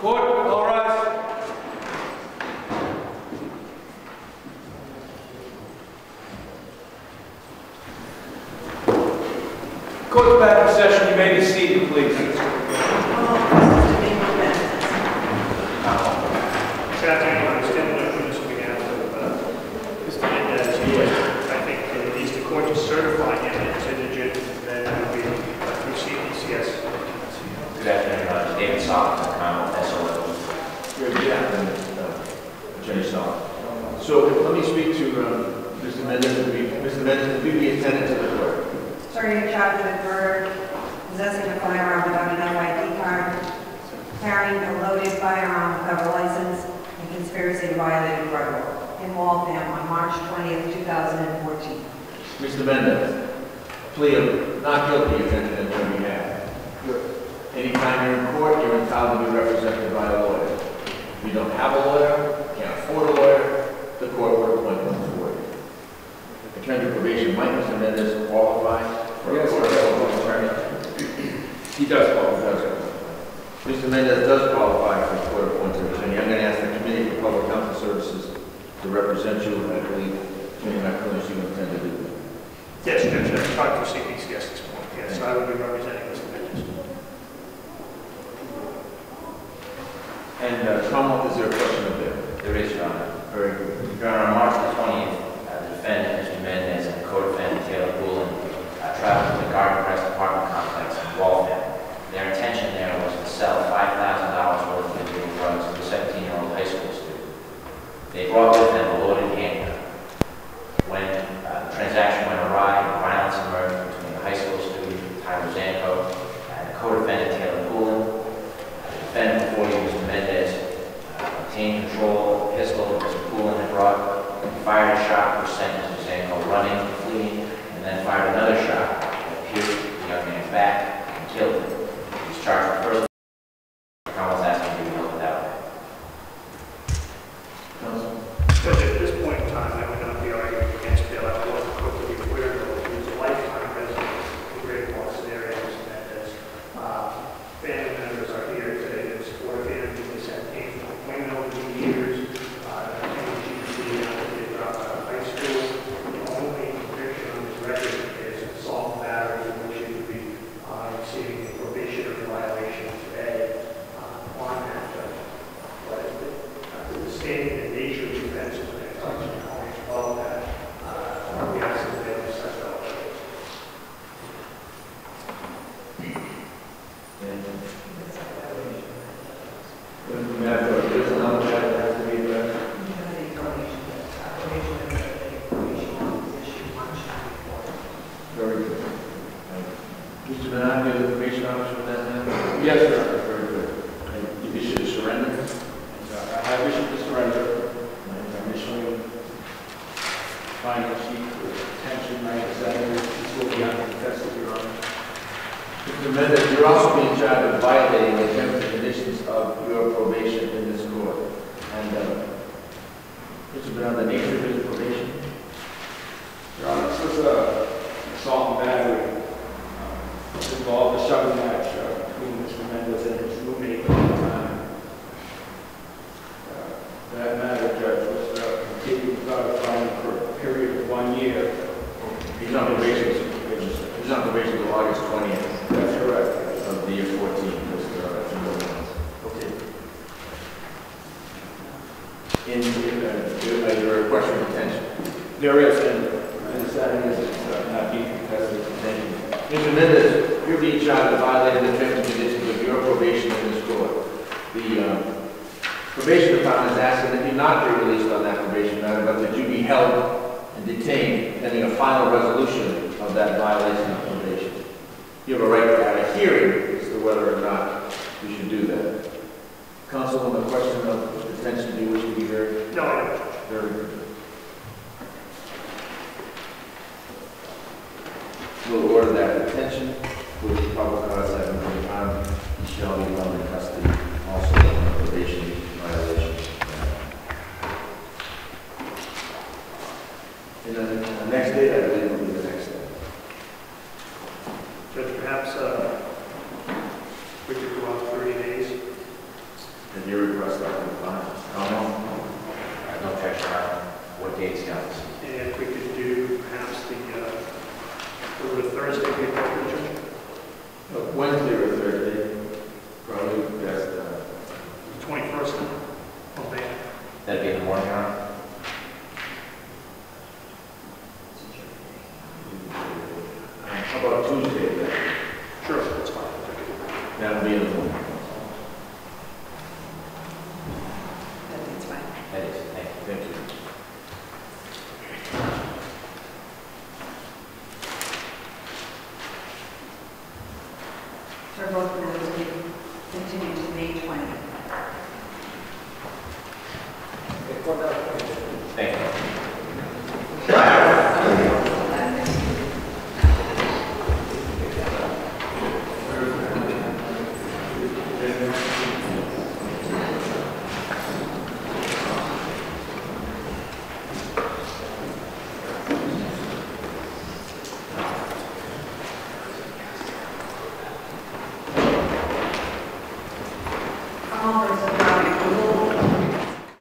Court, all rise. Court's back in session. You may be seated, please. Good afternoon. I'm standing up for this on behalf of Mr. Mendes. I think it needs the court to certify him as indigent, and then it will be through CPCS. Good afternoon, David Solet, Solet. Good afternoon, Attorney Solet. So let me speak to Mr. Mendes. Mr. Mendes, will you be attendant to the court? Starting charged with murder, possessing a firearm without an NYD card, carrying a loaded firearm without a license, and conspiracy to violate a drug law in Waltham on March 20th, 2014. Mr. Mendes, plea of not guilty is entered into your behalf. Anytime you're in court, you're entitled to be represented by a lawyer. If you don't have a lawyer, can't afford a lawyer, the court will appoint one for you. Attorney probation, might Mr. Mendes qualify for a court attorney? He does qualify. Mr. Mendes does qualify for a court-appointed attorney. I'm going to ask the Committee for Public Health Services to represent you, and I believe Attorney McClellan, you intend to do that. Yes, Judge. I've talked to CPCS at this point. Yes, I will be representing Mr. Mendes. And Commonwealth, is there a question of there? There is, Your Honor. Very good. Your Honor, on March the 20th, the defendant, Mr. Mendes, and the co-defendant, Tyler Zanco, traveled to the Gardencrest apartment complex in Waltham. Their intention there was to sell $5,000 worth of illegal drugs to a 17-year-old high school student. They brought with them a loaded handgun. When the transaction went awry, violence emerged between the high school student, Tyler Zanco, and the co-defendant, Tyler Poulin. The defendant before you, Mr. Mendes, obtained control of the pistol that Mr. Poulin had brought. He fired a shot which sent Mr. Zanco running, fleeing, and then fired another shot that pierced the young man's back and killed him. He was charged with first. Commonwealth asking you to help without that. Judge, at this point in time, I would not be arguing against bail. I want the court to be clear that he was a lifetime resident of the Great Boston area, Mr. Mendes. Family members are here today to support him. He's had pain for 20 years. High school. The only conviction on his record is assault and battery, in which he would be receiving a probationary violation today on that judge. But the standing and nature of the offenses and the touch and knowledge of that, we ask that they be such a Very good. Mr. Benigni, the probation officer with that man? Yes, sir. Very good. And you issued a surrender? I have issued the surrender. I'm issuing final sheet for detention 97. This will be uncontested, Your Honor. Mr. Mendes, you're also being charged with violating the terms and conditions of your probation in this court. And Mr. Benigni, the nature of his probation? Your Honor, this was a assault and battery. Involved a shoving match between Mr. Mendes and his roommate at the time. That matter, Judge, was continued without a fine for a period of 1 year. He's on probation. He's on probation until August 20th. That's correct. Of the year 14. Okay. Is there a request for detention? There is, and my understanding is it's not being contested. Thank you. Mr. Mendes, you're being charged with violating the terms and conditions of your probation in this court. The probation department is asking that you not be released on that probation matter, but that you be held and detained pending a final resolution of that violation of probation. You have a right to have a hearing as to whether or not you should do that. Counsel, on the question of detention, do you wish to be heard? No, I don't. Very good. We'll order that detention with the public cause having been found. He shall be held in custody, also on a probation violation. And then the next date, I believe, will be the next day. Judge, perhaps we could go out 30 days. At what dates, guys? And if we could do perhaps would a Thursday be appropriate, Judge? Wednesday or Thursday, probably best. The 21st, okay. That'd be in the morning, Your Honor? How about Tuesday then? Sure, that's fine. That'll be in the morning. That's fine. That is, thank you. Thank you. For both matters, we continue to May 20th. Okay, court now